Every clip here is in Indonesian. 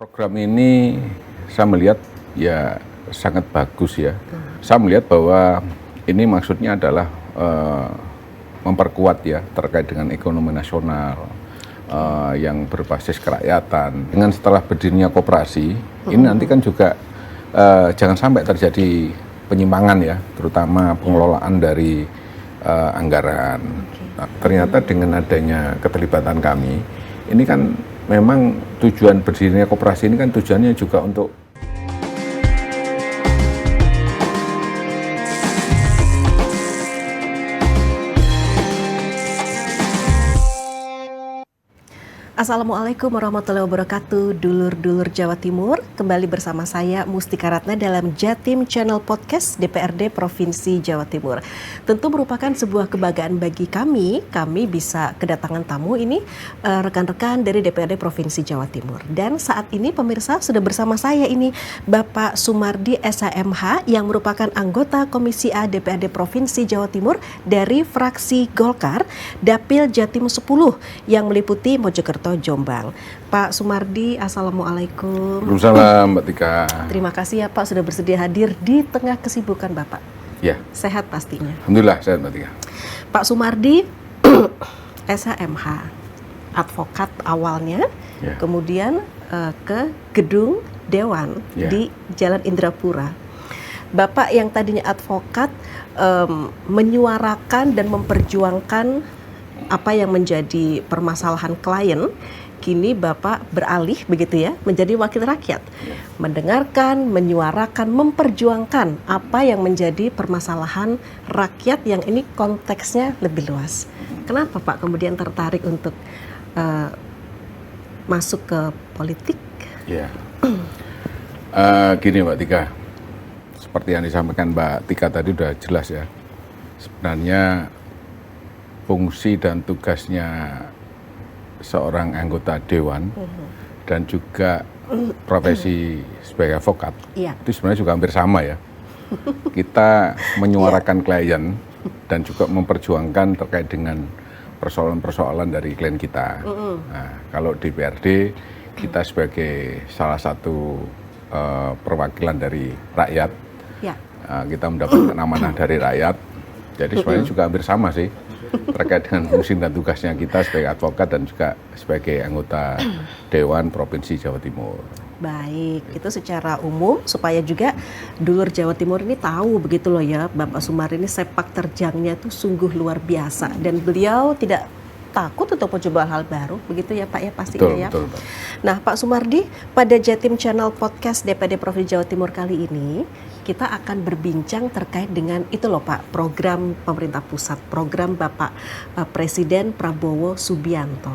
Program ini saya melihat ya sangat bagus ya. Saya melihat bahwa ini maksudnya adalah memperkuat ya terkait dengan ekonomi nasional yang berbasis kerakyatan. Dengan setelah berdirinya koperasi, ini nanti kan juga jangan sampai terjadi penyimpangan ya, terutama pengelolaan dari anggaran. Nah, ternyata dengan adanya keterlibatan kami, ini kan memang tujuan berdirinya koperasi ini kan tujuannya juga untuk Assalamualaikum warahmatullahi wabarakatuh, dulur-dulur Jawa Timur. Kembali bersama saya Mustika Ratna dalam Jatim Channel Podcast DPRD Provinsi Jawa Timur. Tentu merupakan sebuah kebanggaan bagi kami bisa kedatangan tamu ini rekan-rekan dari DPRD Provinsi Jawa Timur. Dan saat ini pemirsa sudah bersama saya ini Bapak Sumardi SHMH yang merupakan anggota Komisi A DPRD Provinsi Jawa Timur dari fraksi Golkar Dapil Jatim 10 yang meliputi Mojokerto, Jombang. Pak Sumardi, Assalamualaikum. Waalaikumsalam, Mbak Tika. Terima kasih ya Pak sudah bersedia hadir di tengah kesibukan Bapak. Ya. Sehat pastinya. Alhamdulillah sehat, Mbak Tika. Pak Sumardi, SHMH, advokat awalnya, Ya. kemudian ke gedung Dewan di Jalan Indrapura. Bapak yang tadinya advokat menyuarakan dan memperjuangkan apa yang menjadi permasalahan klien, kini Bapak beralih begitu ya, menjadi wakil rakyat. Mendengarkan, menyuarakan, memperjuangkan apa yang menjadi permasalahan rakyat yang ini konteksnya lebih luas. Kenapa Pak kemudian tertarik untuk masuk ke politik? Ya. Gini Mbak Tika, seperti yang disampaikan Mbak Tika tadi udah jelas ya. Sebenarnya fungsi dan tugasnya seorang anggota dewan dan juga profesi sebagai advokat itu sebenarnya juga hampir sama ya. Kita menyuarakan klien dan juga memperjuangkan terkait dengan persoalan-persoalan dari klien kita. Nah, kalau DPRD kita sebagai salah satu perwakilan dari rakyat, kita mendapatkan amanah dari rakyat. Jadi sebenarnya juga hampir sama sih terkait dengan fungsi dan tugasnya kita sebagai advokat dan juga sebagai anggota Dewan Provinsi Jawa Timur. Baik, itu secara umum supaya juga dulur Jawa Timur ini tahu begitu loh ya, Bapak Sumardi ini sepak terjangnya tuh sungguh luar biasa dan beliau tidak takut untuk mencoba hal baru, begitu ya Pak ya pastinya ya. Betul, Pak. Nah Pak Sumardi, pada Jatim Channel Podcast DPRD Provinsi Jawa Timur kali ini kita akan berbincang terkait dengan itu loh Pak, program pemerintah pusat, program Bapak Presiden Prabowo Subianto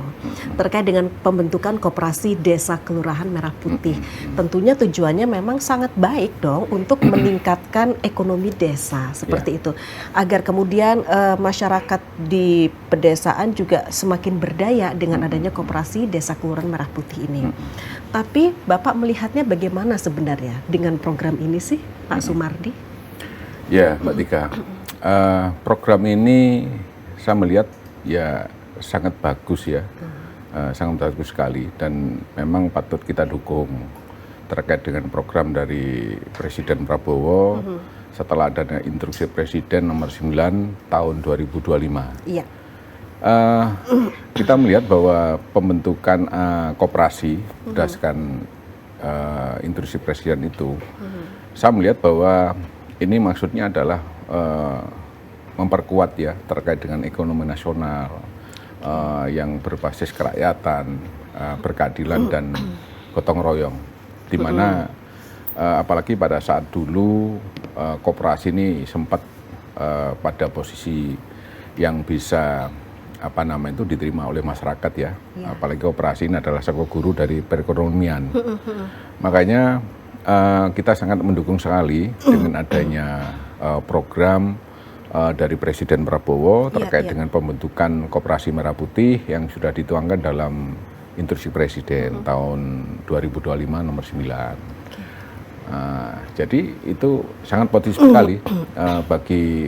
terkait dengan pembentukan koperasi desa kelurahan Merah Putih. Tentunya tujuannya memang sangat baik dong untuk meningkatkan ekonomi desa seperti itu, agar kemudian masyarakat di pedesaan juga semakin berdaya dengan adanya koperasi desa kelurahan Merah Putih ini. Tapi Bapak melihatnya bagaimana sebenarnya dengan program ini sih, Pak Sumardi? Ya, Mbak Tika, program ini saya melihat ya sangat bagus ya, sangat bagus sekali dan memang patut kita dukung terkait dengan program dari Presiden Prabowo setelah adanya instruksi Presiden nomor 9 tahun 2025. Iya. Kita melihat bahwa pembentukan koperasi berdasarkan instruksi Presiden itu, saya melihat bahwa ini maksudnya adalah memperkuat ya terkait dengan ekonomi nasional yang berbasis kerakyatan, berkeadilan dan gotong royong, di mana apalagi pada saat dulu koperasi ini sempat pada posisi yang bisa diterima oleh masyarakat ya. Apalagi koperasi ini adalah sektor guru dari perekonomian. Makanya kita sangat mendukung sekali dengan adanya program dari Presiden Prabowo terkait dengan pembentukan koperasi Merah Putih yang sudah dituangkan dalam instruksi Presiden tahun 2025 nomor 9. Jadi itu sangat potensi sekali bagi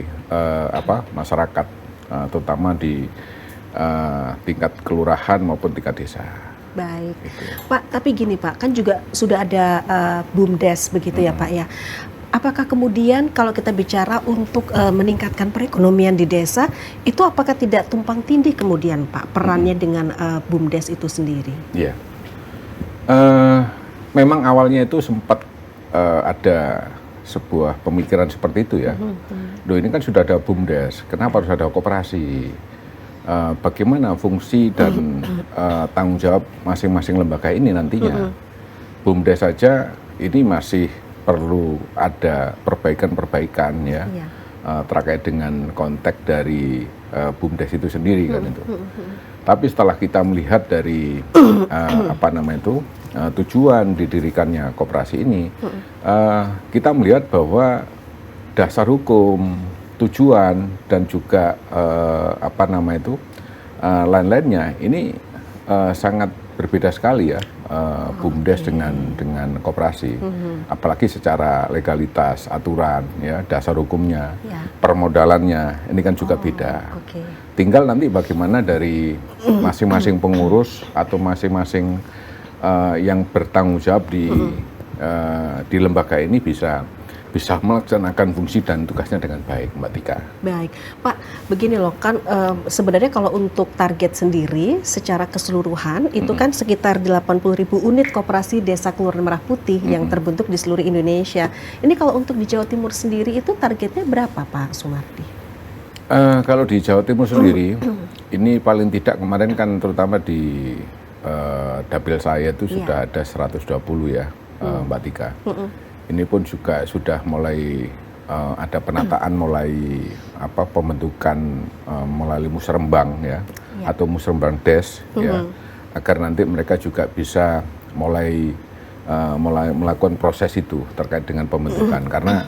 masyarakat, terutama di tingkat kelurahan maupun tingkat desa. Baik, Gitu. Pak. Tapi gini Pak, kan juga sudah ada BUMDes begitu ya Pak ya. Apakah kemudian kalau kita bicara untuk meningkatkan perekonomian di desa, itu apakah tidak tumpang tindih kemudian Pak perannya dengan BUMDes itu sendiri? Iya. Memang awalnya itu sempat ada sebuah pemikiran seperti itu ya. Loh, ini kan sudah ada BUMDes, kenapa harus ada koperasi? Bagaimana fungsi dan tanggung jawab masing-masing lembaga ini nantinya? BUMDes saja ini masih perlu ada perbaikan-perbaikan ya, terkait dengan konteks dari BUMDes itu sendiri kan itu. Tapi setelah kita melihat dari tujuan didirikannya koperasi ini, kita melihat bahwa dasar hukum, tujuan dan juga lain-lainnya ini sangat berbeda sekali ya, BUMDes dengan koperasi, apalagi secara legalitas, aturan, ya, dasar hukumnya, permodalannya, ini kan juga beda. Tinggal nanti bagaimana dari masing-masing pengurus atau masing-masing yang bertanggung jawab di lembaga ini bisa melaksanakan fungsi dan tugasnya dengan baik, Mbak Tika. Baik, Pak, begini loh kan sebenarnya kalau untuk target sendiri secara keseluruhan itu kan sekitar 80.000 unit koperasi Desa Kelurahan Merah Putih yang terbentuk di seluruh Indonesia. Ini kalau untuk di Jawa Timur sendiri itu targetnya berapa Pak Sumardi? Kalau di Jawa Timur sendiri, ini paling tidak kemarin kan terutama di dapil saya itu sudah ada 120 ya, Mbak Tika. Ini pun juga sudah mulai ada penataan, mulai pembentukan melalui musrembang ya, atau musrembang des ya, agar nanti mereka juga bisa mulai melakukan proses itu terkait dengan pembentukan. Karena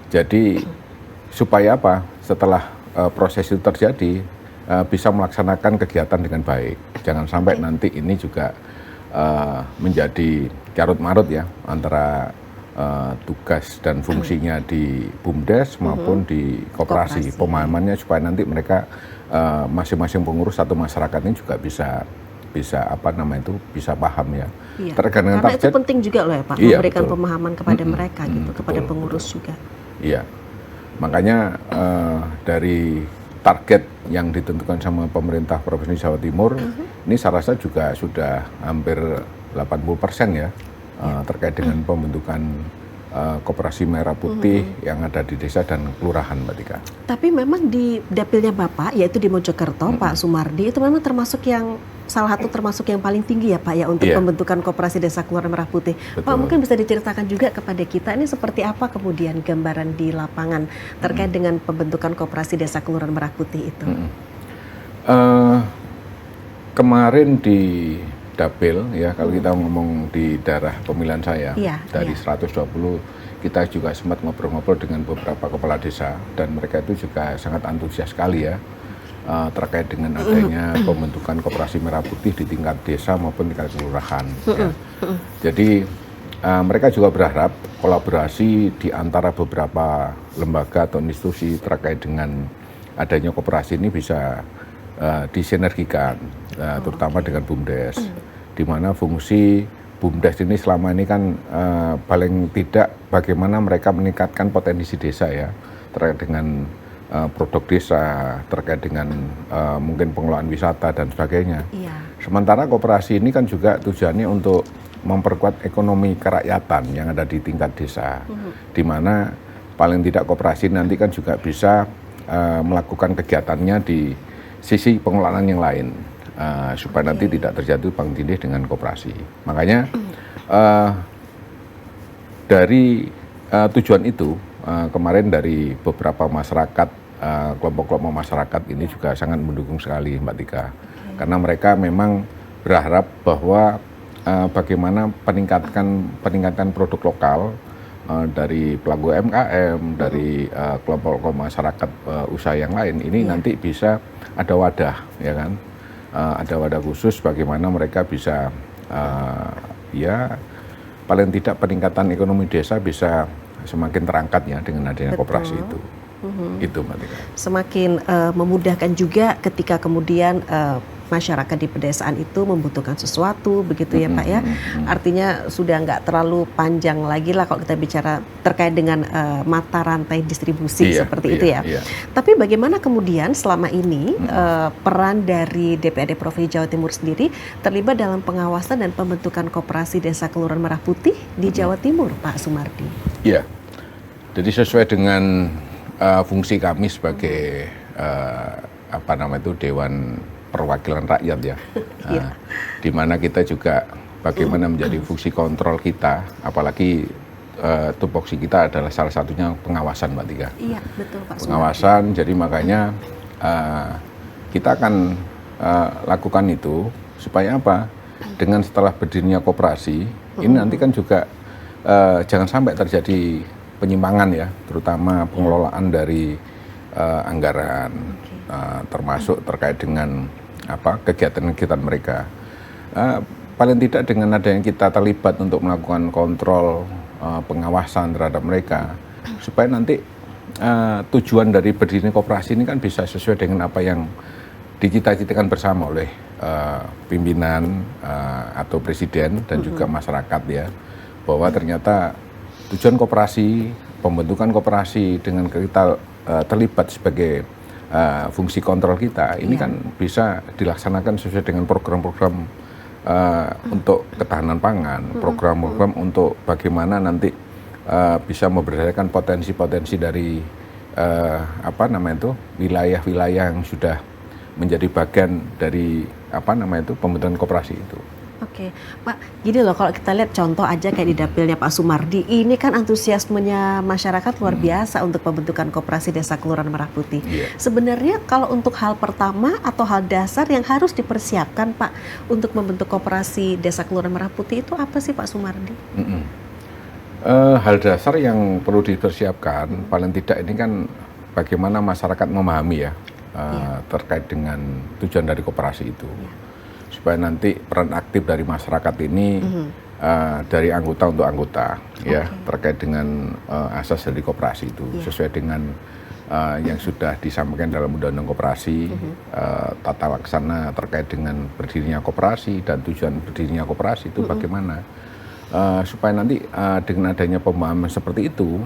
jadi supaya apa? Setelah proses itu terjadi bisa melaksanakan kegiatan dengan baik. Jangan sampai nanti ini juga menjadi carut marut ya antara tugas dan fungsinya di BUMDes maupun di koperasi. Pemahamannya supaya nanti mereka masing-masing pengurus atau masyarakat ini juga bisa bisa paham ya. Karena target, itu penting juga loh ya Pak, memberikan pemahaman kepada mereka gitu, kepada pengurus juga. Iya, makanya dari target yang ditentukan sama pemerintah Provinsi Jawa Timur, ini saya rasa juga sudah hampir 80% ya, terkait dengan pembentukan koperasi Merah Putih yang ada di desa dan kelurahan, Mbak Tika. Tapi memang di dapilnya Bapak, yaitu di Mojokerto, Pak Sumardi, itu memang salah satu termasuk yang paling tinggi ya Pak ya untuk pembentukan koperasi Desa Kelurahan Merah Putih. Betul. Pak, mungkin bisa diceritakan juga kepada kita ini seperti apa kemudian gambaran di lapangan terkait dengan pembentukan koperasi Desa Kelurahan Merah Putih itu. Kemarin di dapil ya, kalau kita ngomong di daerah pemilihan saya, dari 120 kita juga sempat ngobrol-ngobrol dengan beberapa kepala desa dan mereka itu juga sangat antusias sekali ya terkait dengan adanya pembentukan koperasi Merah Putih di tingkat desa maupun tingkat kelurahan ya. Jadi mereka juga berharap kolaborasi di antara beberapa lembaga atau institusi terkait dengan adanya koperasi ini bisa disinergikan, terutama dengan BUMDes, di mana fungsi BUMDes ini selama ini kan paling tidak bagaimana mereka meningkatkan potensi desa ya, terkait dengan produk desa, terkait dengan mungkin pengelolaan wisata dan sebagainya. Sementara koperasi ini kan juga tujuannya untuk memperkuat ekonomi kerakyatan yang ada di tingkat desa, di mana paling tidak koperasi nanti kan juga bisa melakukan kegiatannya di sisi pengelolaan yang lain, supaya nanti tidak terjadi tumpang tindih dengan koperasi. Makanya dari tujuan itu kemarin dari beberapa masyarakat, kelompok-kelompok masyarakat ini juga sangat mendukung sekali, Mbak Tika, karena mereka memang berharap bahwa bagaimana peningkatan produk lokal dari pelaku UMKM, dari kelompok-kelompok masyarakat usaha yang lain ini nanti bisa ada wadah, ya kan? Ada wadah khusus bagaimana mereka bisa ya paling tidak peningkatan ekonomi desa bisa semakin terangkat ya dengan adanya koperasi itu. Itu Mbak Tika. Semakin memudahkan juga ketika kemudian masyarakat di pedesaan itu membutuhkan sesuatu, begitu ya Pak ya. Artinya sudah nggak terlalu panjang lagi lah kalau kita bicara terkait dengan mata rantai distribusi seperti itu ya. Tapi bagaimana kemudian selama ini peran dari DPRD Provinsi Jawa Timur sendiri terlibat dalam pengawasan dan pembentukan koperasi Desa Kelurahan Merah Putih di Jawa Timur, Pak Sumardi? Iya, jadi sesuai dengan fungsi kami sebagai Dewan Perwakilan Rakyat ya, di mana kita juga bagaimana menjadi fungsi kontrol kita, apalagi tupoksi kita adalah salah satunya pengawasan, Mbak Tika. Iya, betul Pak. Pengawasan, jadi makanya kita akan lakukan itu supaya apa? Dengan setelah berdirinya koperasi, ini nanti kan juga jangan sampai terjadi penyimpangan ya, terutama pengelolaan dari anggaran, termasuk terkait dengan kegiatan-kegiatan mereka. Paling tidak dengan adanya kita terlibat untuk melakukan kontrol pengawasan terhadap mereka, supaya nanti tujuan dari berdirinya koperasi ini kan bisa sesuai dengan apa yang dicita-citakan bersama oleh pimpinan atau presiden dan juga masyarakat ya, bahwa ternyata tujuan koperasi, pembentukan koperasi dengan kita terlibat sebagai fungsi kontrol kita ini kan bisa dilaksanakan sesuai dengan program-program untuk ketahanan pangan, program-program untuk bagaimana nanti bisa memberdayakan potensi-potensi dari wilayah-wilayah yang sudah menjadi bagian dari pembentukan koperasi itu. Oke, Pak, gini loh, kalau kita lihat contoh aja kayak di dapilnya Pak Sumardi, ini kan antusiasmenya masyarakat luar biasa untuk pembentukan koperasi Desa Kelurahan Merah Putih. Sebenarnya kalau untuk hal pertama atau hal dasar yang harus dipersiapkan Pak untuk membentuk koperasi Desa Kelurahan Merah Putih itu apa sih Pak Sumardi? Hal dasar yang perlu dipersiapkan, paling tidak ini kan bagaimana masyarakat memahami ya terkait dengan tujuan dari koperasi itu. Supaya nanti peran aktif dari masyarakat ini dari anggota untuk anggota ya, terkait dengan asas dari koperasi itu sesuai dengan yang sudah disampaikan dalam Undang-Undang Koperasi, tata laksana terkait dengan berdirinya koperasi dan tujuan berdirinya koperasi itu bagaimana, supaya nanti dengan adanya pemahaman seperti itu,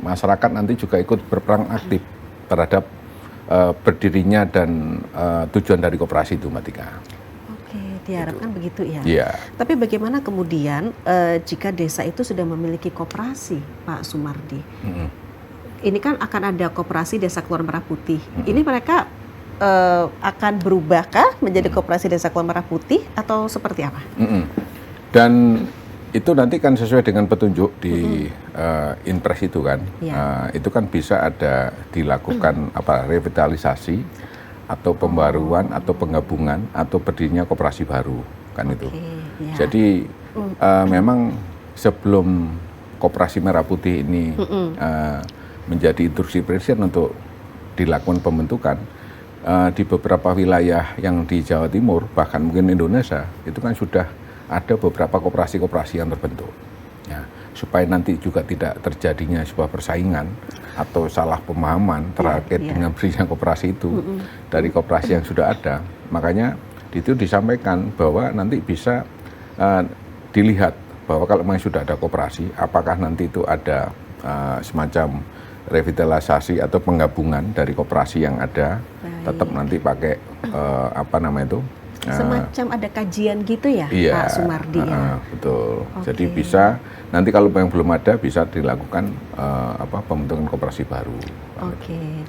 masyarakat nanti juga ikut berperan aktif terhadap berdirinya dan tujuan dari koperasi itu, Mbak Tika. Diharapkan begitu ya. Iya. Tapi bagaimana kemudian jika desa itu sudah memiliki koperasi, Pak Sumardi? Ini kan akan ada koperasi Desa Kelurahan Merah Putih. Ini mereka akan berubahkah menjadi koperasi Desa Kelurahan Merah Putih atau seperti apa? Dan itu nanti kan sesuai dengan petunjuk di Inpres itu kan. Itu kan bisa ada dilakukan revitalisasi atau pembaruan atau penggabungan atau berdirinya koperasi baru kan itu. Jadi memang sebelum koperasi Merah Putih ini menjadi instruksi presiden untuk dilakukan pembentukan di beberapa wilayah yang di Jawa Timur, bahkan mungkin Indonesia, itu kan sudah ada beberapa koperasi-koperasi yang terbentuk. Ya, supaya nanti juga tidak terjadinya sebuah persaingan atau salah pemahaman terkait dengan berdirinya koperasi itu dari koperasi yang sudah ada. Makanya itu disampaikan bahwa nanti bisa dilihat bahwa kalau memang sudah ada koperasi, apakah nanti itu ada semacam revitalisasi atau penggabungan dari koperasi yang ada. Tetap nanti pakai semacam ada kajian gitu ya, Pak Sumardi ya. Betul. Jadi bisa nanti kalau yang belum ada bisa dilakukan pembentukan koperasi baru.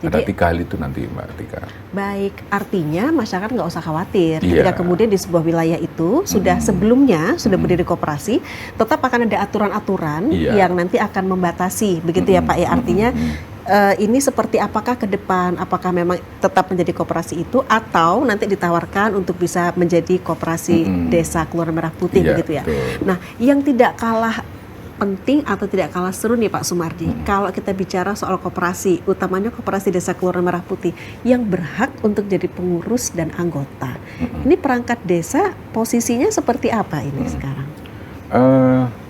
Ada 3 hal itu nanti, Mbak Tika. Baik, artinya masyarakat nggak usah khawatir ketika kemudian di sebuah wilayah itu sudah sebelumnya sudah berdiri koperasi, tetap akan ada aturan-aturan yang nanti akan membatasi, begitu ya Pak ya. Artinya ini seperti apakah ke depan, apakah memang tetap menjadi koperasi itu atau nanti ditawarkan untuk bisa menjadi koperasi Desa Kelurahan Merah Putih, begitu ya. Betul. Nah, yang tidak kalah penting atau tidak kalah seru nih Pak Sumardi, kalau kita bicara soal koperasi, utamanya koperasi Desa Kelurahan Merah Putih yang berhak untuk jadi pengurus dan anggota. Ini perangkat desa posisinya seperti apa ini sekarang?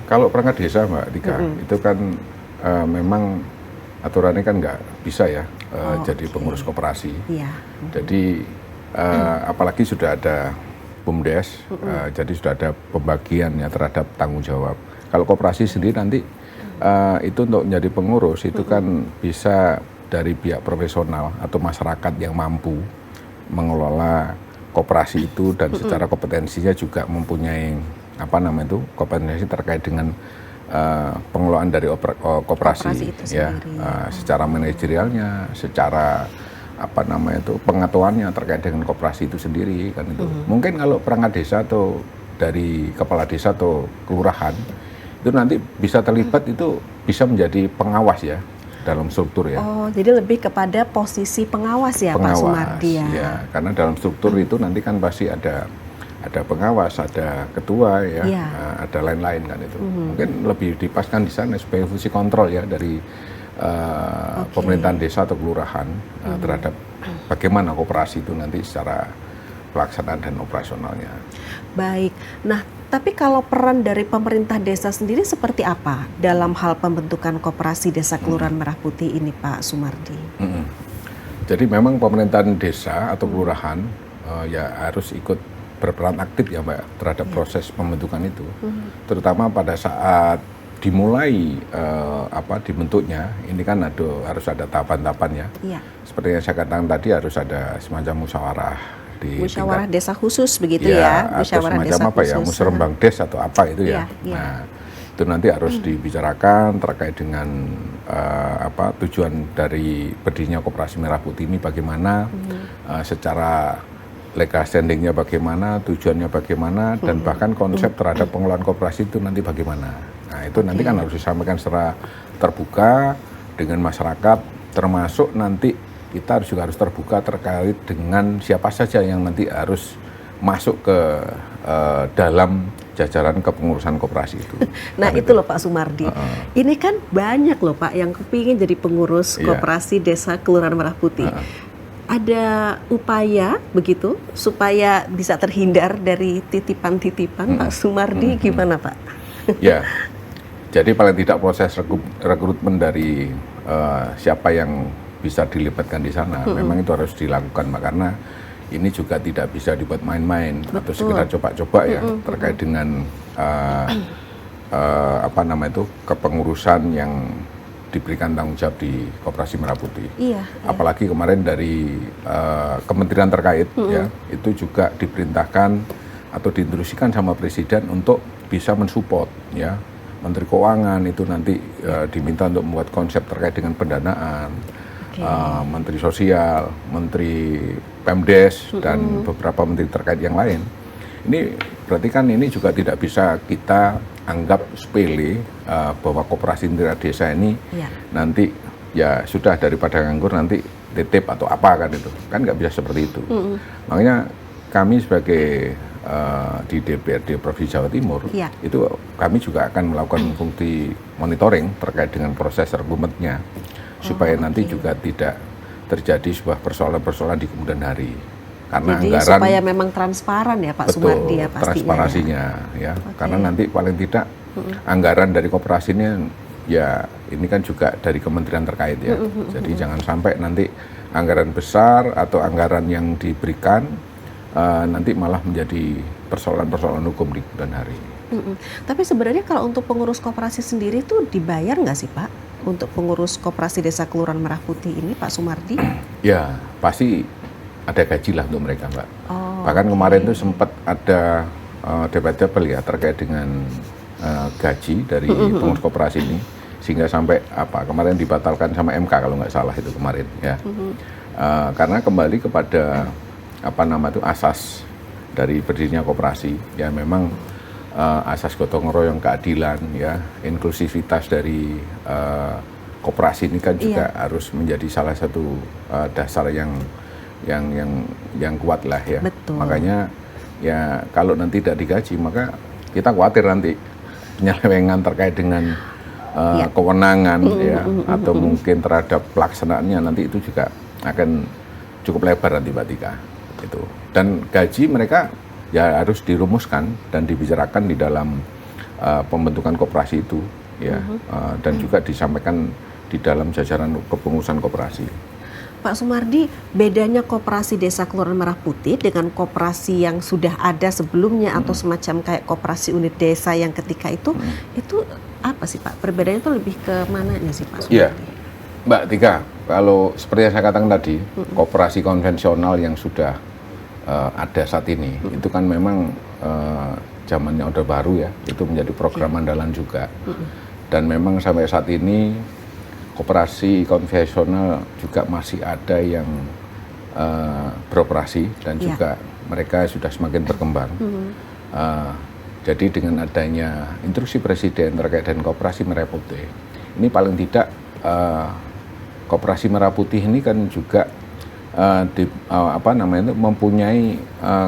Kalau perangkat desa, Mbak Tika, itu kan memang aturannya kan nggak bisa ya jadi pengurus koperasi. Jadi apalagi sudah ada BUMDes, jadi sudah ada pembagian ya terhadap tanggung jawab. Kalau koperasi sendiri nanti itu untuk menjadi pengurus itu kan bisa dari pihak profesional atau masyarakat yang mampu mengelola koperasi itu dan secara kompetensinya juga mempunyai kompetensi terkait dengan pengelolaan dari koperasi itu ya, secara manajerialnya, secara pengetahuannya terkait dengan koperasi itu sendiri kan itu. Mungkin kalau perangkat desa atau dari kepala desa atau kelurahan itu nanti bisa terlibat, itu bisa menjadi pengawas ya dalam struktur ya. Oh, jadi lebih kepada posisi pengawas ya, Pak Sumardi ya. Ya, karena dalam struktur itu nanti kan pasti ada pengawas, ada ketua ya, ada lain-lain kan itu. Mungkin lebih dipaskan di sana sebagai fungsi kontrol ya dari pemerintahan desa atau kelurahan terhadap bagaimana koperasi itu nanti secara pelaksanaan dan operasionalnya. Baik. Nah, tapi kalau peran dari pemerintah desa sendiri seperti apa dalam hal pembentukan koperasi desa Kelurahan Merah Putih ini, Pak Sumardi? Jadi memang pemerintahan desa atau kelurahan ya harus ikut berperan aktif ya Mbak terhadap proses pembentukan itu, terutama pada saat dimulai dibentuknya. Ini kan harus ada tahapan-tahapannya. Seperti yang saya katakan tadi, harus ada semacam musyawarah desa khusus begitu ya, musyawarah desa khusus, musrembang des atau apa itu ya. Nah, itu nanti harus dibicarakan terkait dengan tujuan dari berdirinya Koperasi Merah Putih ini bagaimana, secara legal standingnya bagaimana, tujuannya bagaimana, dan bahkan konsep terhadap pengelolaan koperasi itu nanti bagaimana. Nah, itu nanti kan harus disampaikan secara terbuka dengan masyarakat, termasuk nanti kita juga harus terbuka terkait dengan siapa saja yang nanti harus masuk ke dalam jajaran kepengurusan koperasi itu. Nah, itu loh Pak Sumardi. Ini kan banyak loh Pak yang kepingin jadi pengurus koperasi desa Kelurahan Merah Putih. Ada upaya begitu supaya bisa terhindar dari titipan-titipan, Pak Sumardi, gimana Pak? Ya, jadi paling tidak proses rekrutmen dari siapa yang bisa dilibatkan di sana, memang itu harus dilakukan Mbak, karena ini juga tidak bisa dibuat main-main atau sekedar coba-coba ya terkait dengan kepengurusan yang diberikan tanggung jawab di Koperasi Merah Putih. Apalagi kemarin dari kementerian terkait ya, itu juga diperintahkan atau diinstruksikan sama Presiden untuk bisa mensupport ya. Menteri Keuangan itu nanti diminta untuk membuat konsep terkait dengan pendanaan. Menteri Sosial, Menteri Pemdes, dan beberapa menteri terkait yang lain. Ini berarti kan ini juga tidak bisa kita anggap sepele bahwa koperasi intra desa ini nanti ya sudah daripada nganggur nanti titip atau apa kan itu. Kan nggak bisa seperti itu. Makanya kami sebagai di DPRD Provinsi Jawa Timur itu kami juga akan melakukan fungsi monitoring terkait dengan proses rekrutmennya, supaya nanti juga tidak terjadi sebuah persoalan-persoalan di kemudian hari. Karena jadi anggaran, supaya memang transparan ya Pak Sumardi ya pastinya. Transparansinya ya. Karena nanti paling tidak anggaran dari koperasi ini ya ini kan juga dari kementerian terkait ya. Jadi jangan sampai nanti anggaran besar atau anggaran yang diberikan nanti malah menjadi persoalan-persoalan hukum di kemudian hari. Tapi sebenarnya kalau untuk pengurus koperasi sendiri tuh dibayar nggak sih Pak? Untuk pengurus koperasi desa Kelurahan Merah Putih ini Pak Sumardi? Ya pasti ada gaji lah untuk mereka Mbak. Bahkan kemarin tuh sempat ada debat-debat ya terkait dengan gaji dari pengurus koperasi ini, sehingga sampai kemarin dibatalkan sama MK kalau nggak salah itu kemarin ya. Karena kembali kepada asas dari berdirinya koperasi ya, memang asas gotong royong, keadilan ya, inklusivitas dari koperasi ini kan juga harus menjadi salah satu dasar yang kuat lah ya. Betul. Makanya ya kalau nanti tidak digaji maka kita khawatir nanti penyelewengan terkait dengan kewenangan ya, atau mungkin terhadap pelaksanaannya nanti itu juga akan cukup lebar nanti Mbak Tika itu. Dan gaji mereka ya harus dirumuskan dan dibicarakan di dalam pembentukan koperasi itu ya, dan juga disampaikan di dalam jajaran kepengurusan koperasi. Pak Sumardi, bedanya koperasi Desa Kelurahan Merah Putih dengan koperasi yang sudah ada sebelumnya atau semacam kayak koperasi unit desa yang ketika itu apa sih Pak? Perbedaannya itu lebih ke mananya sih Pak Sumardi? Iya, Mbak Tika, kalau seperti yang saya katakan tadi, koperasi konvensional yang sudah ada saat ini, itu kan memang zamannya Orde Baru ya, itu menjadi program andalan juga. Dan memang sampai saat ini koperasi konvensional juga masih ada yang beroperasi dan juga mereka sudah semakin berkembang. Jadi dengan adanya instruksi Presiden terkait dengan koperasi Merah Putih, ini paling tidak koperasi Merah Putih ini kan juga mempunyai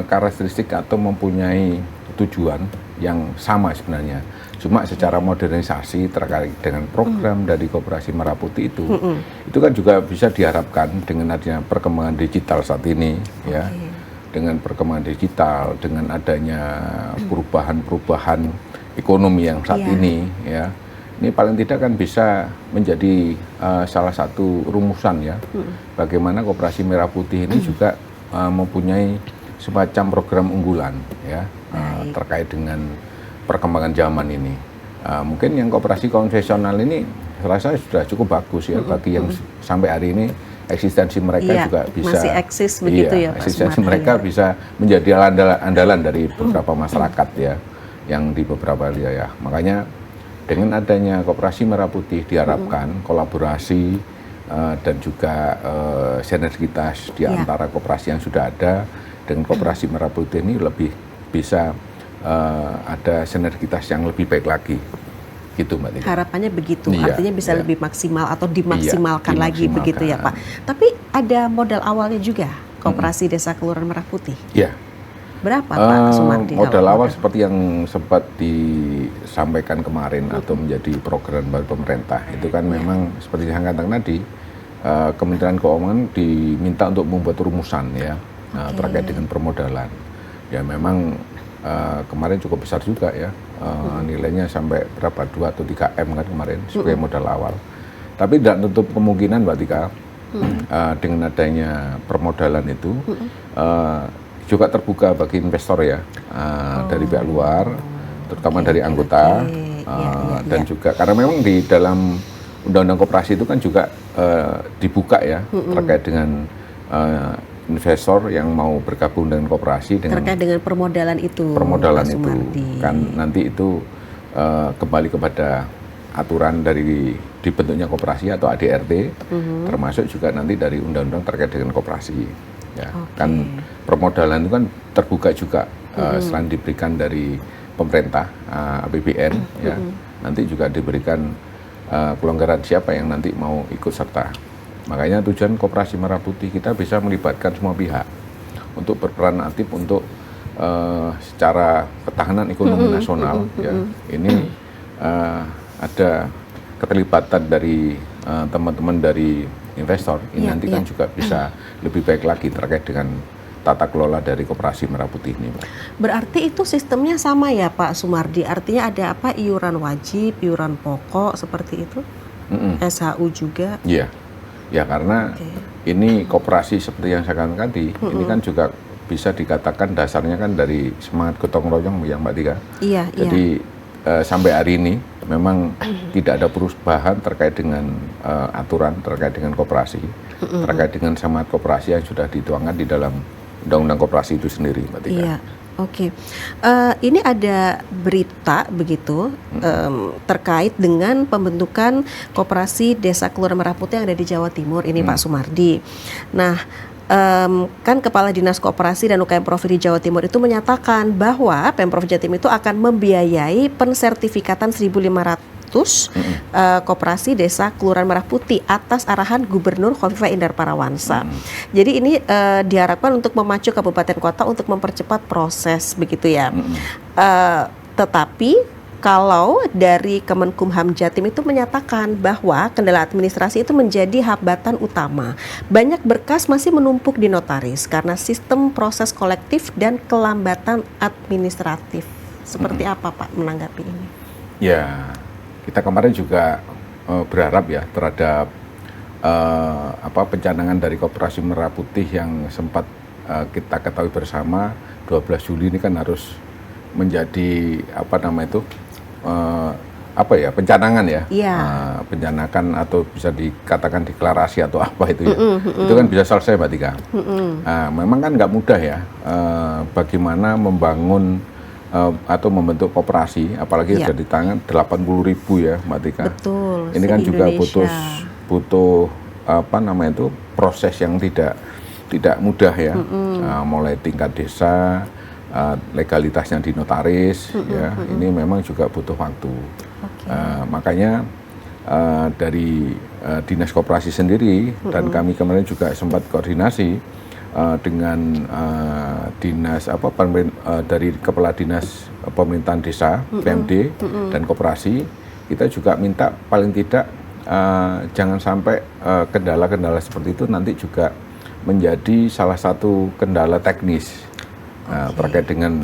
karakteristik atau mempunyai tujuan yang sama sebenarnya. Cuma secara modernisasi terkait dengan program dari koperasi Merah Putih itu kan juga bisa diharapkan dengan adanya perkembangan digital saat ini, ya, dengan perkembangan digital, dengan adanya perubahan-perubahan ekonomi yang saat ini, ya, ini paling tidak kan bisa menjadi salah satu rumusan ya, bagaimana koperasi Merah Putih ini juga mempunyai semacam program unggulan, ya, terkait dengan perkembangan zaman ini. Mungkin yang koperasi konvensional ini rasa sudah cukup bagus ya bagi yang sampai hari ini eksistensi mereka juga bisa masih eksis begitu ya Pak eksistensi Sumardi, mereka bisa menjadi andalan dari beberapa masyarakat ya yang di beberapa wilayah. Makanya dengan adanya koperasi Merah Putih diharapkan kolaborasi dan juga sinergitas di antara koperasi yang sudah ada dengan koperasi Merah Putih ini lebih bisa ada sinergitas yang lebih baik lagi, gitu Mbak Tika. Harapannya begitu, artinya bisa lebih maksimal atau dimaksimalkan lagi begitu ya Pak. Tapi ada modal awalnya juga koperasi Desa Kelurahan Merah Putih. Iya. Berapa Pak Sumardi? Modal awal seperti yang sempat disampaikan kemarin atau menjadi program baru pemerintah itu kan memang seperti yang saya katakan tadi, Kementerian Keuangan diminta untuk membuat rumusan ya terkait dengan permodalan. Ya memang kemarin cukup besar juga ya, nilainya sampai berapa 2 atau 3 M kan kemarin sebagai modal awal. Tapi tidak tutup kemungkinan Mbak Tika, dengan adanya permodalan itu juga terbuka bagi investor ya, dari pihak luar, terutama dari anggota, dan juga karena memang di dalam Undang-Undang Koperasi itu kan juga dibuka ya terkait dengan investor yang mau bergabung dengan koperasi terkait dengan permodalan itu kan nanti itu kembali kepada aturan dari dibentuknya koperasi atau ADRT, termasuk juga nanti dari undang-undang terkait dengan koperasi ya. Kan permodalan itu kan terbuka juga selain diberikan dari pemerintah APBN ya, nanti juga diberikan pelonggaran siapa yang nanti mau ikut serta. Makanya tujuan koperasi Merah Putih kita bisa melibatkan semua pihak untuk berperan aktif untuk secara ketahanan ekonomi nasional ya. Ini ada keterlibatan dari teman-teman dari investor ini nanti kan juga bisa lebih baik lagi terkait dengan tata kelola dari koperasi Merah Putih ini, Pak. Berarti itu sistemnya sama ya Pak Sumardi, artinya ada apa iuran wajib, iuran pokok seperti itu, SHU juga? Iya. Ya karena ini koperasi seperti yang saya katakan tadi, ini kan juga bisa dikatakan dasarnya kan dari semangat gotong royong yang Mbak Tika. Iya. Jadi sampai hari ini memang tidak ada perubahan terkait dengan aturan terkait dengan koperasi, terkait dengan semangat koperasi yang sudah dituangkan di dalam Undang-Undang Koperasi itu sendiri, Mbak Tika. Iya. Oke, ini ada berita begitu terkait dengan pembentukan koperasi Desa Kelurahan Merah Putih yang ada di Jawa Timur ini Pak Sumardi. Nah, kan Kepala Dinas Koperasi dan UKM Provinsi Jawa Timur itu menyatakan bahwa Pemprov Jatim itu akan membiayai pensertifikatan 1.500 koperasi Desa Kelurahan Merah Putih atas arahan Gubernur Khofifah Indar Parawansa. Jadi ini diharapkan untuk memacu kabupaten kota untuk mempercepat proses begitu ya. Tetapi kalau dari Kemenkumham Jatim itu menyatakan bahwa kendala administrasi itu menjadi hambatan utama. Banyak berkas masih menumpuk di notaris karena sistem proses kolektif dan kelambatan administratif. Seperti apa Pak menanggapi ini? Ya, kita kemarin juga berharap ya terhadap pencanangan dari Koperasi Merah Putih yang sempat kita ketahui bersama 12 Juli ini kan harus menjadi pencanangan ya, pencanakan atau bisa dikatakan deklarasi atau apa itu ya, itu kan bisa selesai Mbak Tika. Memang kan nggak mudah ya, bagaimana membangun atau membentuk koperasi, apalagi sudah di tangan 80.000 ya Mbak Tika. Betul. Ini kan juga butuh proses yang tidak mudah ya, mulai tingkat desa, legalitasnya di notaris, ya ini memang juga butuh waktu. Makanya dari Dinas Koperasi sendiri dan kami kemarin juga sempat koordinasi dengan dari Kepala Dinas Pemerintahan Desa, PMD dan Koperasi, kita juga minta paling tidak jangan sampai kendala-kendala seperti itu nanti juga menjadi salah satu kendala teknis terkait dengan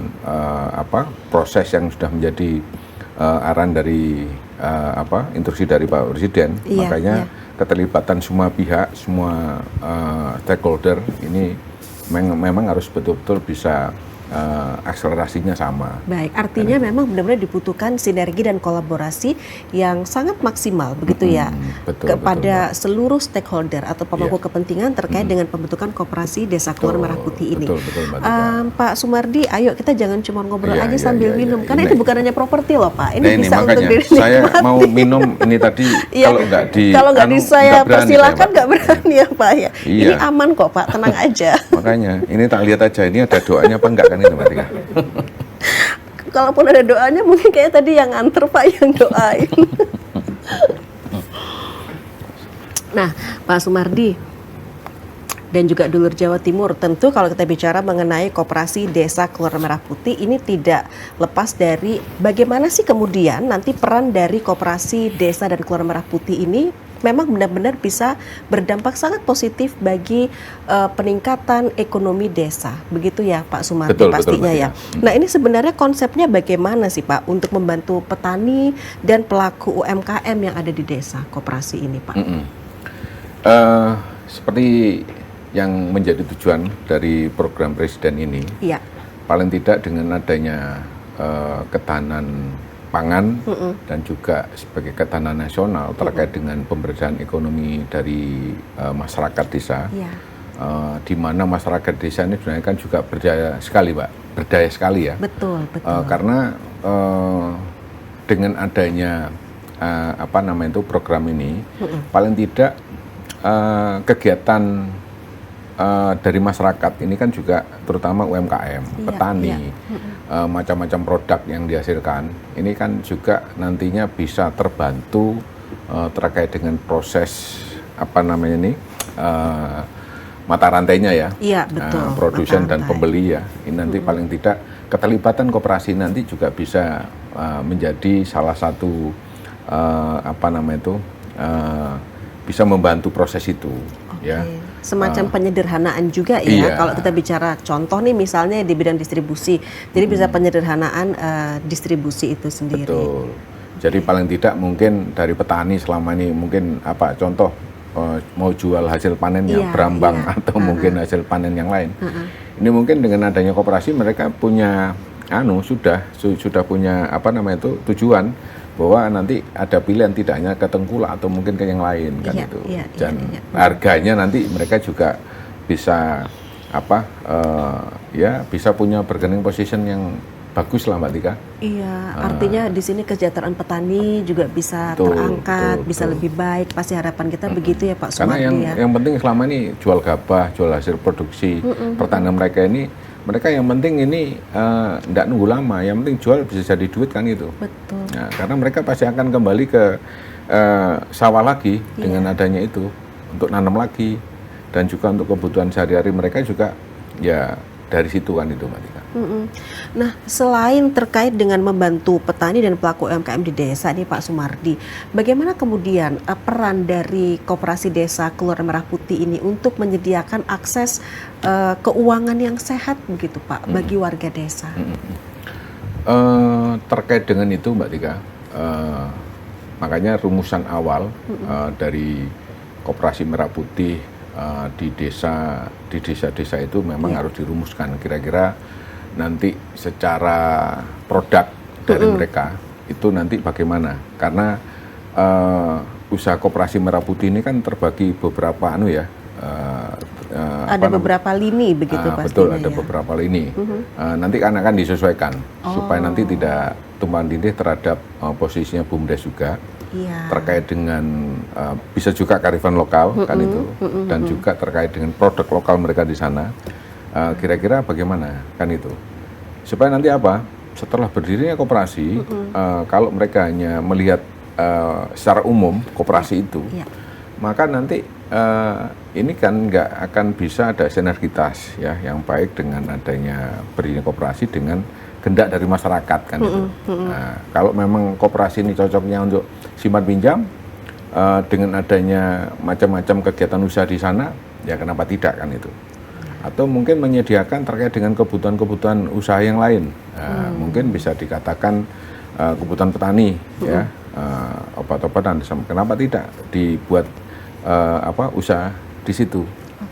proses yang sudah menjadi arahan dari instruksi dari Pak Presiden. Makanya keterlibatan semua pihak, semua stakeholder ini memang harus betul-betul bisa akselerasinya sama. Baik, artinya memang benar-benar dibutuhkan sinergi dan kolaborasi yang sangat maksimal begitu ya, kepada seluruh stakeholder atau pemangku kepentingan terkait dengan pembentukan Koperasi Desa Keluar Merah Putih ini. Pak Sumardi, ayo kita jangan cuma ngobrol aja sambil minum, karena itu bukan hanya properti loh Pak, ini bisa untuk dinikmati. Saya mau minum ini tadi, kalau nggak di saya persilakan nggak berani ya Pak ya. Ini aman kok Pak, tenang aja. Makanya ini tak lihat aja, ini ada doanya apa enggak kan ini Mbak Tika? Kalaupun ada doanya mungkin kayak tadi yang anter Pak yang doain. Nah Pak Sumardi dan juga dulur Jawa Timur, tentu kalau kita bicara mengenai Koperasi Desa Keluar Merah Putih ini tidak lepas dari bagaimana sih kemudian nanti peran dari Koperasi Desa dan Keluar Merah Putih ini memang benar-benar bisa berdampak sangat positif bagi peningkatan ekonomi desa, begitu ya Pak Sumardi pastinya ya. Nah ini sebenarnya konsepnya bagaimana sih Pak untuk membantu petani dan pelaku UMKM yang ada di desa koperasi ini Pak? Seperti yang menjadi tujuan dari program Presiden ini, paling tidak dengan adanya ketahanan pangan dan juga sebagai ketahanan nasional terkait dengan pemberdayaan ekonomi dari masyarakat desa, di mana masyarakat desa ini sebenarnya kan juga berdaya sekali ya. Betul. Karena dengan adanya program ini, paling tidak kegiatan dari masyarakat ini kan juga terutama UMKM, petani, macam-macam produk yang dihasilkan, ini kan juga nantinya bisa terbantu terkait dengan proses mata rantainya ya, produsen dan pembeli ya. Ini nanti paling tidak keterlibatan koperasi nanti juga bisa menjadi salah satu bisa membantu proses itu. Ya. Semacam penyederhanaan juga ya, kalau kita bicara contoh nih misalnya di bidang distribusi, jadi bisa penyederhanaan distribusi itu sendiri. Betul. Jadi paling tidak mungkin dari petani selama ini mungkin contoh mau jual hasil panen yang berambang atau mungkin hasil panen yang lain. Ini mungkin dengan adanya koperasi mereka punya sudah punya tujuan bahwa nanti ada pilihan tidak hanya ke Tengkulak atau mungkin ke yang lain kan itu. Dan harganya nanti mereka juga bisa bisa punya bargaining position yang bagus lah Mbak Tika. Artinya di sini kesejahteraan petani juga bisa terangkat, bisa lebih baik. Pasti harapan kita begitu ya Pak Sumardi. Karena yang penting selama ini jual gabah, jual hasil produksi pertanian mereka ini, mereka yang penting ini tidak nunggu lama, yang penting jual bisa jadi duit kan itu. Betul. Nah, karena mereka pasti akan kembali ke sawah lagi dengan adanya itu untuk nanam lagi dan juga untuk kebutuhan sehari-hari mereka juga ya dari situ kan itu Mbak Tika. Nah selain terkait dengan membantu petani dan pelaku UMKM di desa nih Pak Sumardi, bagaimana kemudian peran dari Koperasi Desa Keluar Merah Putih ini untuk menyediakan akses keuangan yang sehat begitu Pak bagi warga desa? Terkait dengan itu Mbak Tika, makanya rumusan awal dari koperasi merah putih di desa-desa itu memang harus dirumuskan kira-kira nanti secara produk dari mereka itu nanti bagaimana, karena usaha koperasi merah putih ini kan terbagi beberapa ada beberapa lini begitu pastinya. Betul, ada beberapa lini. Nanti akan disesuaikan supaya nanti tidak tumpang tindih terhadap posisinya BUMDes juga. Terkait dengan bisa juga kearifan lokal kan itu, dan juga terkait dengan produk lokal mereka di sana. Kira-kira bagaimana kan itu, supaya nanti setelah berdirinya koperasi, kalau mereka hanya melihat secara umum koperasi itu, maka nanti ini kan nggak akan bisa ada sinergitas ya yang baik dengan adanya berdirinya koperasi dengan kehendak dari masyarakat kan itu. Nah, kalau memang koperasi ini cocoknya untuk simpan pinjam, dengan adanya macam-macam kegiatan usaha di sana, ya kenapa tidak kan itu. Atau mungkin menyediakan terkait dengan kebutuhan-kebutuhan usaha yang lain. Mungkin bisa dikatakan kebutuhan petani, ya, obat-obatan. Kenapa tidak dibuat usaha di situ,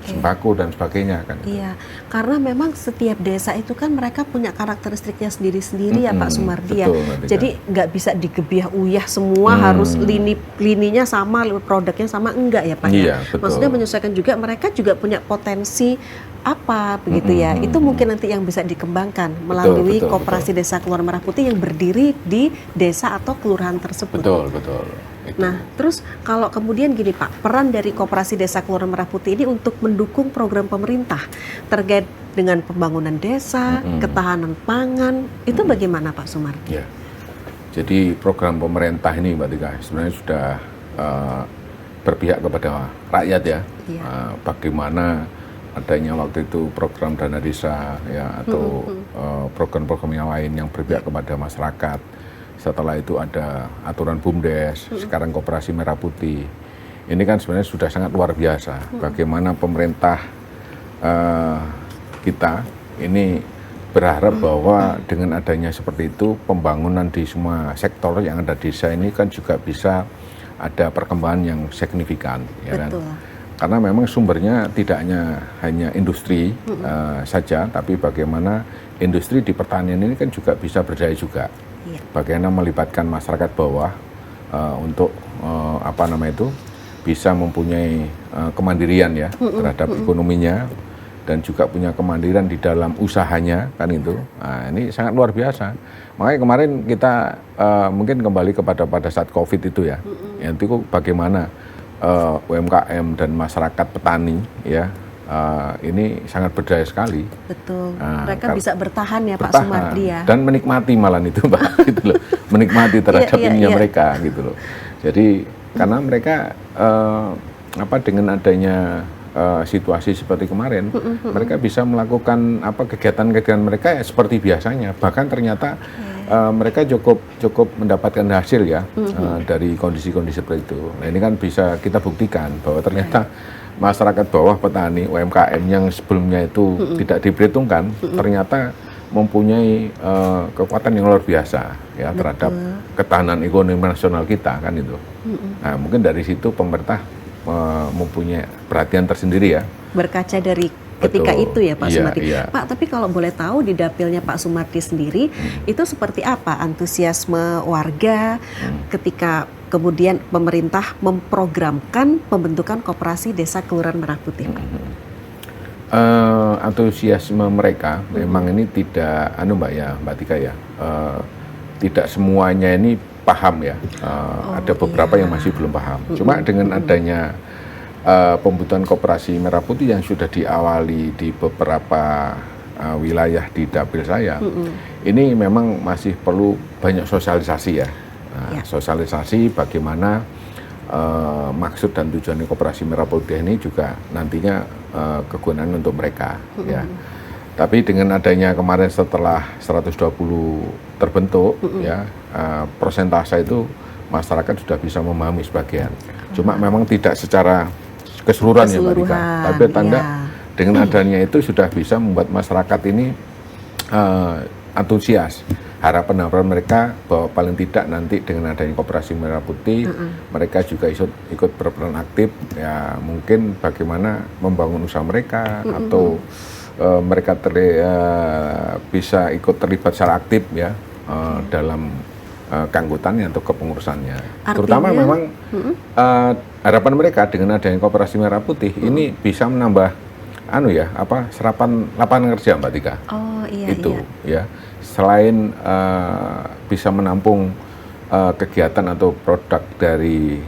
sembako dan sebagainya kan. Iya, karena memang setiap desa itu kan mereka punya karakteristiknya sendiri-sendiri ya Pak Sumardi ya. Jadi nggak bisa digebiah uyah semua harus lininya sama, produknya sama, enggak ya Pak ya. Maksudnya menyesuaikan juga, mereka juga punya potensi begitu ya. Itu mungkin nanti yang bisa dikembangkan melalui koperasi Desa Keluaran Merah Putih yang berdiri di desa atau kelurahan tersebut. Betul. Nah, terus kalau kemudian gini Pak, peran dari Koperasi Desa Keluaran Merah Putih ini untuk mendukung program pemerintah terkait dengan pembangunan desa, ketahanan pangan, itu bagaimana Pak Sumardi? Ya, jadi program pemerintah ini Mbak Tika sebenarnya sudah berpihak kepada rakyat ya. Bagaimana adanya waktu itu program dana desa ya, atau program-program yang lain yang berpihak kepada masyarakat. Setelah itu ada aturan BUMDes, sekarang Koperasi Merah Putih. Ini kan sebenarnya sudah sangat luar biasa. Bagaimana pemerintah kita ini berharap bahwa dengan adanya seperti itu, pembangunan di semua sektor yang ada di desa ini kan juga bisa ada perkembangan yang signifikan. Ya kan? Karena memang sumbernya tidak hanya industri saja, tapi bagaimana industri di pertanian ini kan juga bisa berdaya juga. Bagaimana melibatkan masyarakat bawah untuk bisa mempunyai kemandirian ya terhadap ekonominya, dan juga punya kemandirian di dalam usahanya kan itu. Nah, ini sangat luar biasa. Makanya kemarin kita mungkin kembali pada saat COVID itu ya, itu bagaimana UMKM dan masyarakat petani ya. Ini sangat berdaya sekali. Betul. Mereka bisa bertahan ya Pak Sumardi ya. Dan menikmati malah itu Mbak, gitu loh. Menikmati terhadap ininya mereka gitu loh. Jadi karena mereka dengan adanya situasi seperti kemarin, mereka bisa melakukan kegiatan-kegiatan mereka ya seperti biasanya. Bahkan ternyata mereka cukup mendapatkan hasil ya dari kondisi-kondisi seperti itu. Nah ini kan bisa kita buktikan bahwa ternyata masyarakat bawah, petani, UMKM yang sebelumnya itu tidak diperhitungkan, ternyata mempunyai kekuatan yang luar biasa ya terhadap ketahanan ekonomi nasional kita kan itu. Nah mungkin dari situ pemerintah mempunyai perhatian tersendiri ya. Berkaca dari ketika itu ya Pak Sumardi. Pak, tapi kalau boleh tahu di dapilnya Pak Sumardi sendiri itu seperti apa antusiasme warga ketika kemudian pemerintah memprogramkan pembentukan Koperasi Desa Kelurahan Merah Putih? Antusiasme mereka memang ini tidak Mbak Tika ya, tidak semuanya ini paham ya. Ada beberapa yang masih belum paham. Cuma dengan adanya pembentukan Koperasi Merah Putih yang sudah diawali di beberapa wilayah di dapil saya, ini memang masih perlu banyak sosialisasi ya. Sosialisasi bagaimana maksud dan tujuan Koperasi Merah Putih ini juga nantinya kegunaan untuk mereka ya. Tapi dengan adanya kemarin setelah 120 terbentuk ya, persentase itu masyarakat sudah bisa memahami sebagian. Cuma memang tidak secara keseluruhan ya Mbak Tika. Tapi tanda dengan adanya itu sudah bisa membuat masyarakat ini antusias. harapan mereka bahwa paling tidak nanti dengan adanya Koperasi Merah Putih, mereka juga ikut berperan aktif, ya mungkin bagaimana membangun usaha mereka atau mereka bisa ikut terlibat secara aktif ya dalam keanggotaannya atau kepengurusannya. Artinya, terutama memang harapan mereka dengan adanya Koperasi Merah Putih ini bisa menambah serapan lapangan kerja, Mbak Tika. Oh iya. Itu ya. Selain bisa menampung kegiatan atau produk dari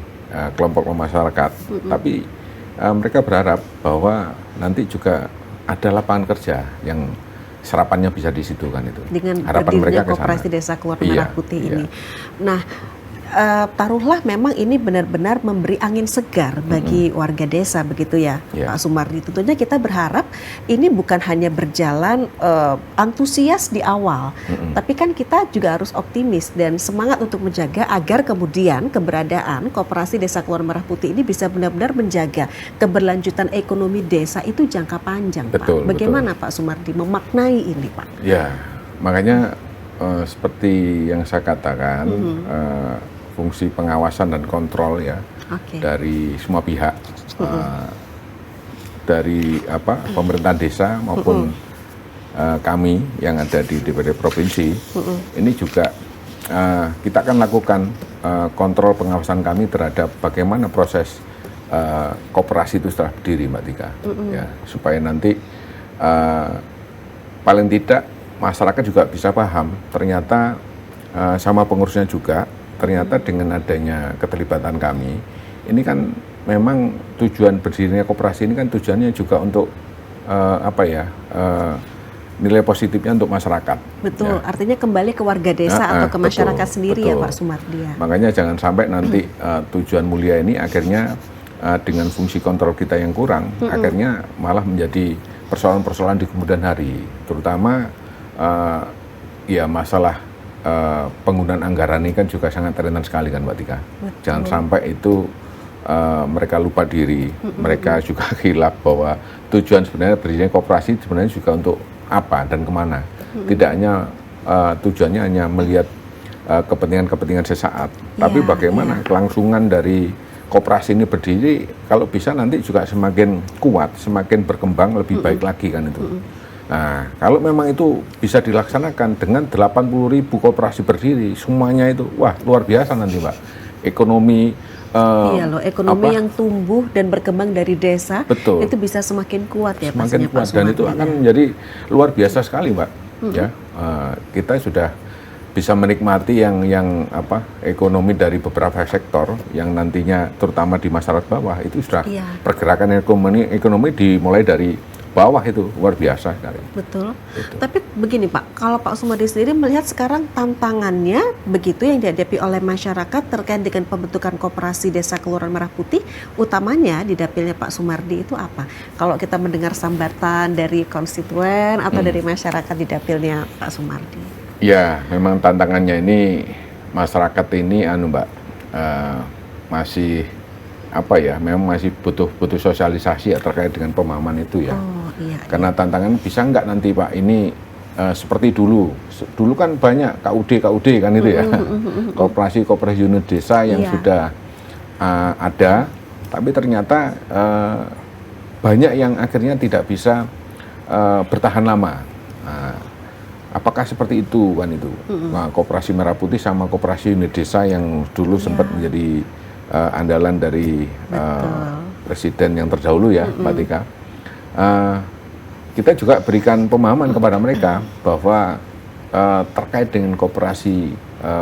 kelompok masyarakat, tapi mereka berharap bahwa nanti juga ada lapangan kerja yang serapannya bisa di situ kan itu. Dengan harapan mereka ke sana. Koperasi Desa Keluarga Merah Putih ini. Nah, taruhlah memang ini benar-benar memberi angin segar bagi warga desa begitu ya, Pak Sumardi. Tentunya kita berharap ini bukan hanya berjalan antusias di awal, tapi kan kita juga harus optimis dan semangat untuk menjaga agar kemudian keberadaan Koperasi Desa Keluarga Merah Putih ini bisa benar-benar menjaga keberlanjutan ekonomi desa itu jangka panjang, Pak. Bagaimana Pak Sumardi memaknai ini, Pak? Ya, makanya seperti yang saya katakan, fungsi pengawasan dan kontrol ya dari semua pihak, dari pemerintahan desa maupun kami yang ada di DPD provinsi, ini juga kita akan lakukan kontrol pengawasan kami terhadap bagaimana proses koperasi itu setelah berdiri, Mbak Tika, ya supaya nanti paling tidak masyarakat juga bisa paham ternyata sama pengurusnya juga. Ternyata dengan adanya keterlibatan kami, ini kan memang tujuan berdirinya koperasi ini kan tujuannya juga untuk nilai positifnya untuk masyarakat. Betul, ya. Artinya kembali ke warga desa atau ke masyarakat sendiri ya Pak Sumardi. Makanya jangan sampai nanti tujuan mulia ini akhirnya dengan fungsi kontrol kita yang kurang, akhirnya malah menjadi persoalan-persoalan di kemudian hari, terutama masalah penggunaan anggaran ini kan juga sangat rentan sekali kan Mbak Tika. Jangan sampai itu mereka lupa diri, mereka juga khilaf bahwa tujuan sebenarnya berdirinya koperasi sebenarnya juga untuk apa dan kemana. Tidak hanya tujuannya hanya melihat kepentingan-kepentingan sesaat, tapi bagaimana kelangsungan dari koperasi ini berdiri kalau bisa nanti juga semakin kuat, semakin berkembang lebih baik lagi kan itu. Nah, kalau memang itu bisa dilaksanakan dengan 80.000 koperasi berdiri, semuanya itu, wah luar biasa nanti Mbak. Ekonomi, ekonomi yang tumbuh dan berkembang dari desa, itu bisa semakin kuat ya semakin kuat, Pak dan itu akan menjadi luar biasa sekali Mbak. Ya, kita sudah bisa menikmati yang ekonomi dari beberapa sektor yang nantinya terutama di masyarakat bawah itu sudah pergerakan ekonomi dimulai dari bawah itu luar biasa sekali. Betul. Tapi begini Pak, kalau Pak Sumardi sendiri melihat sekarang tantangannya begitu yang dihadapi oleh masyarakat terkait dengan pembentukan Koperasi Desa Kelurahan Merah Putih, utamanya di dapilnya Pak Sumardi itu apa? Kalau kita mendengar sambatan dari konstituen atau dari masyarakat di dapilnya Pak Sumardi. Ya, memang tantangannya ini masyarakat ini Mbak masih memang masih butuh sosialisasi terkait dengan pemahaman itu ya. Karena tantangan bisa nggak nanti Pak ini seperti dulu kan banyak KUD kan itu ya, koperasi unit desa yang sudah ada, tapi ternyata banyak yang akhirnya tidak bisa bertahan lama. Apakah seperti itu kan itu? Nah, Koperasi Merah Putih sama Koperasi unit desa yang dulu sempat menjadi andalan dari presiden yang terdahulu ya, Mbak Tika. Kita juga berikan pemahaman kepada mereka bahwa terkait dengan koperasi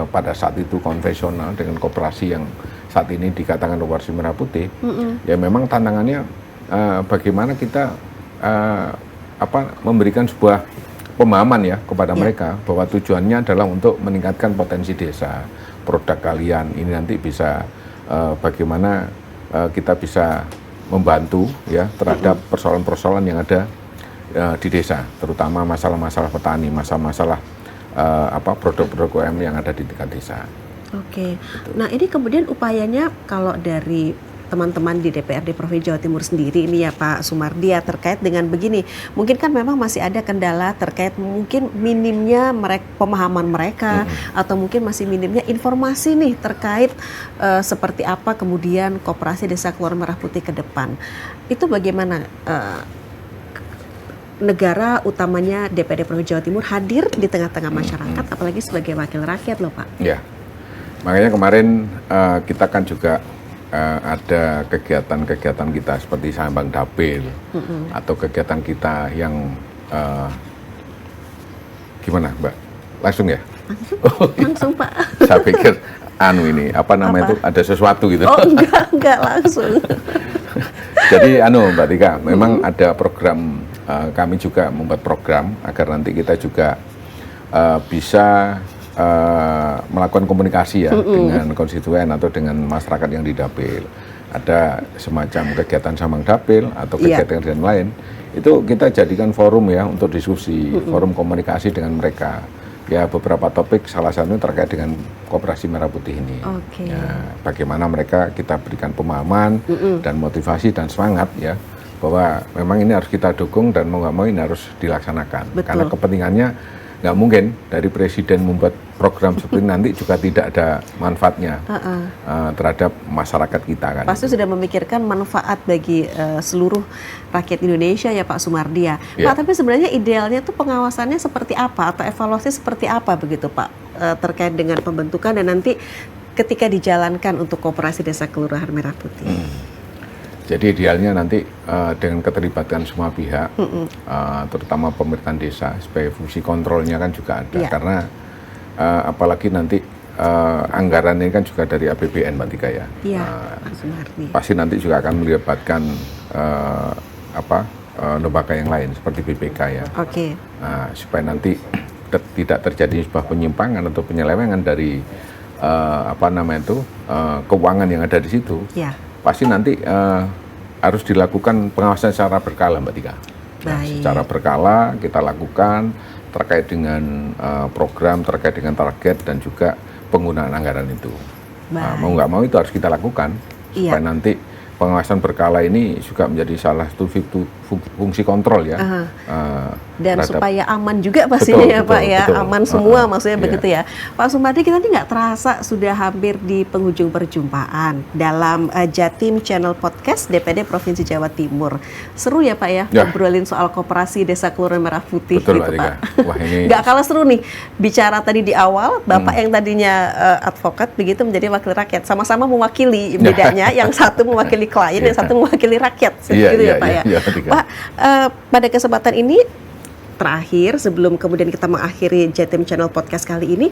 pada saat itu konvensional dengan koperasi yang saat ini dikatakan Koperasi Merah Putih, ya memang tantangannya bagaimana kita memberikan sebuah pemahaman ya kepada mereka bahwa tujuannya adalah untuk meningkatkan potensi desa, produk kalian ini nanti bisa bagaimana kita bisa membantu ya terhadap persoalan-persoalan yang ada di desa, terutama masalah-masalah petani, masalah-masalah produk-produk UMKM yang ada di tingkat desa. Oke. Nah, ini kemudian upayanya kalau dari teman-teman di DPRD Provinsi Jawa Timur sendiri ini ya Pak Sumardi ya, terkait dengan begini, mungkin kan memang masih ada kendala terkait mungkin minimnya pemahaman mereka atau mungkin masih minimnya informasi nih terkait seperti apa kemudian Koperasi Desa Kelurahan Merah Putih ke depan. Itu bagaimana negara utamanya DPRD Provinsi Jawa Timur hadir di tengah-tengah masyarakat, apalagi sebagai wakil rakyat loh Pak. Ya, makanya kemarin kita kan juga ada kegiatan-kegiatan kita seperti Sambang Dapil atau kegiatan kita yang gimana Mbak? Langsung ya? Langsung Pak. Saya pikir ini apa namanya itu ada sesuatu gitu. Oh enggak langsung. Jadi Mbak Tika, memang ada program, kami juga membuat program agar nanti kita juga bisa melakukan komunikasi ya dengan konstituen atau dengan masyarakat yang di Dapil. Ada semacam kegiatan Sambang Dapil atau kegiatan lain, itu kita jadikan forum ya untuk diskusi, forum komunikasi dengan mereka. Ya beberapa topik, salah satunya terkait dengan Koperasi Merah Putih ini. Ya, bagaimana mereka kita berikan pemahaman dan motivasi dan semangat ya, bahwa memang ini harus kita dukung dan mau nggak mau ini harus dilaksanakan. Betul. Karena kepentingannya nggak mungkin dari presiden membuat program seperti nanti juga tidak ada manfaatnya terhadap masyarakat kita kan. Pasti sudah memikirkan manfaat bagi seluruh rakyat Indonesia ya Pak Sumardi ya. Pak, tapi sebenarnya idealnya tuh pengawasannya seperti apa atau evaluasi seperti apa begitu Pak terkait dengan pembentukan dan nanti ketika dijalankan untuk Koperasi Desa Kelurahan Merah Putih. Jadi idealnya nanti dengan keterlibatan semua pihak, terutama pemerintahan desa, supaya fungsi kontrolnya kan juga ada. Karena apalagi nanti anggarannya kan juga dari APBN Mbak Tika ya. Pasti nanti juga akan melibatkan lembaga yang lain seperti BPK ya. Supaya nanti tidak terjadi sebuah penyimpangan atau penyelewengan dari keuangan yang ada di situ. Pasti nanti harus dilakukan pengawasan secara berkala Mbak Tika. Secara berkala kita lakukan terkait dengan program, terkait dengan target dan juga penggunaan anggaran itu. Mau nggak mau itu harus kita lakukan supaya nanti pengawasan berkala ini juga menjadi salah satu fungsi kontrol ya. Dan supaya aman juga pastinya ya Pak ya, aman semua maksudnya begitu ya. Pak Sumardi, kita ini nggak terasa sudah hampir di penghujung perjumpaan dalam Jatim Channel Podcast DPD Provinsi Jawa Timur. Seru ya Pak ya, ngobrolin soal Koperasi Desa Kelurahan Merah Putih gitu Pak. Wah, ini nggak kalah seru nih, bicara tadi di awal, Bapak yang tadinya advokat begitu menjadi wakil rakyat, sama-sama mewakili, bedanya yang satu mewakili klien, yang satu mewakili rakyat, gitu ya Pak ya. Pak, pada kesempatan ini terakhir sebelum kemudian kita mengakhiri Jatim Channel Podcast kali ini,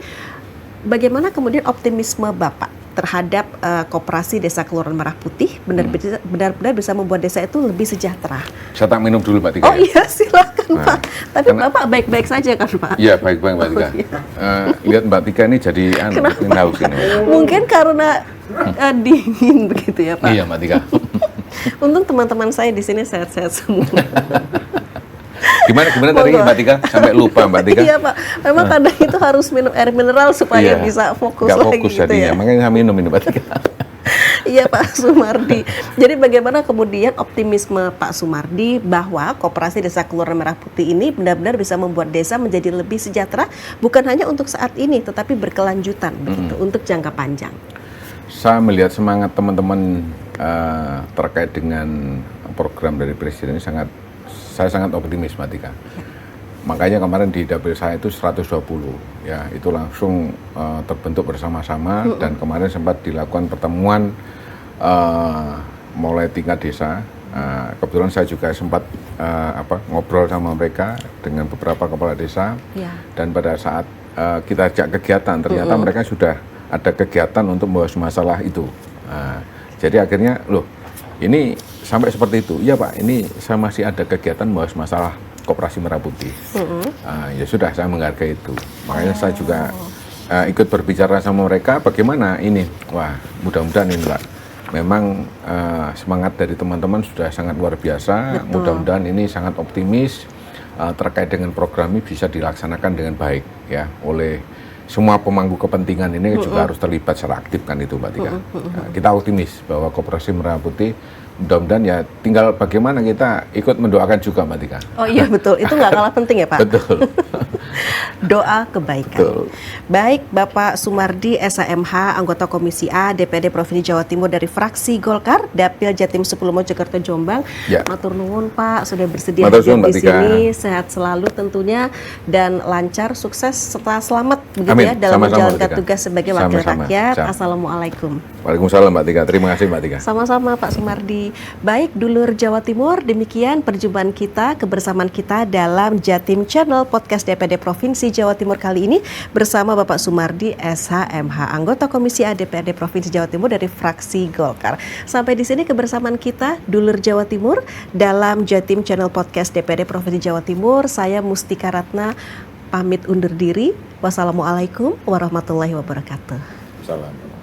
bagaimana kemudian optimisme Bapak terhadap Koperasi Desa Kelurahan Merah Putih benar-benar bisa membuat desa itu lebih sejahtera? Saya tak minum dulu Mbak Tika. Oh iya silakan Pak. Tapi Bapak baik-baik saja kan Pak? Iya baik-baik Mbak Tika. Lihat Mbak Tika ini jadi haus ini. Mungkin karena dingin begitu ya Pak? Iya Mbak Tika. Untung teman-teman saya di sini sehat-sehat semua. Gimana tadi Mbak Tika? Sampai lupa Mbak Tika. Iya Pak, memang kadang itu harus minum air mineral supaya bisa fokus lagi fokus gitu jadinya. ya. Makanya saya minum ini Mbak Tika. Iya Pak Sumardi. Jadi bagaimana kemudian optimisme Pak Sumardi bahwa Koperasi Desa Kelurahan Merah Putih ini benar-benar bisa membuat desa menjadi lebih sejahtera, bukan hanya untuk saat ini tetapi berkelanjutan begitu untuk jangka panjang. Saya melihat semangat teman-teman terkait dengan program dari Presiden ini saya sangat optimis Mbak Tika. Makanya kemarin di dapil saya itu 120 ya, itu langsung terbentuk bersama-sama dan kemarin sempat dilakukan pertemuan mulai tingkat desa. Kebetulan saya juga sempat ngobrol sama mereka dengan beberapa kepala desa dan pada saat kita ajak kegiatan ternyata mereka sudah ada kegiatan untuk membahas masalah itu. Jadi akhirnya ini sampai seperti itu. Iya Pak, ini saya masih ada kegiatan membahas masalah Koperasi Merah Putih. Ya sudah, saya menghargai itu. Makanya saya juga ikut berbicara sama mereka bagaimana ini. Wah, mudah-mudahan ini Pak. Memang semangat dari teman-teman sudah sangat luar biasa. Mudah-mudahan ini sangat optimis terkait dengan program ini bisa dilaksanakan dengan baik ya oleh semua pemangku kepentingan ini juga harus terlibat secara aktif kan itu Mbak Tika. Nah, kita optimis bahwa Koperasi Merah Putih mudah-mudahan ya tinggal bagaimana kita ikut mendoakan juga Mbak Tika. Oh iya betul, itu nggak kalah penting ya Pak. Betul. Doa kebaikan. Betul. Baik Bapak Sumardi SHMH, anggota Komisi A DPD Provinsi Jawa Timur dari fraksi Golkar, Dapil Jatim 10 Mojokerto Jombang. Ya. Matur nuwun Pak sudah bersedia Matur hadir nuwun, di Mbak Tika. sini, sehat selalu tentunya dan lancar, sukses serta selamat begitu Amin. ya dalam Sama-sama, menjalankan Mbak Tika. tugas sebagai wakil Sama-sama. rakyat. Siap. Assalamualaikum. Waalaikumsalam Mbak Tika. Terima kasih Mbak Tika. Sama-sama Pak Sumardi. Baik dulur Jawa Timur, demikian perjumpaan kita, kebersamaan kita dalam Jatim Channel Podcast DPD Provinsi Jawa Timur kali ini bersama Bapak Sumardi SHMH, anggota Komisi A DPRD Provinsi Jawa Timur dari fraksi Golkar. Sampai di sini kebersamaan kita dulur Jawa Timur dalam Jatim Channel Podcast DPD Provinsi Jawa Timur. Saya Mustika Ratna pamit undur diri. Wassalamualaikum warahmatullahi wabarakatuh. Salam.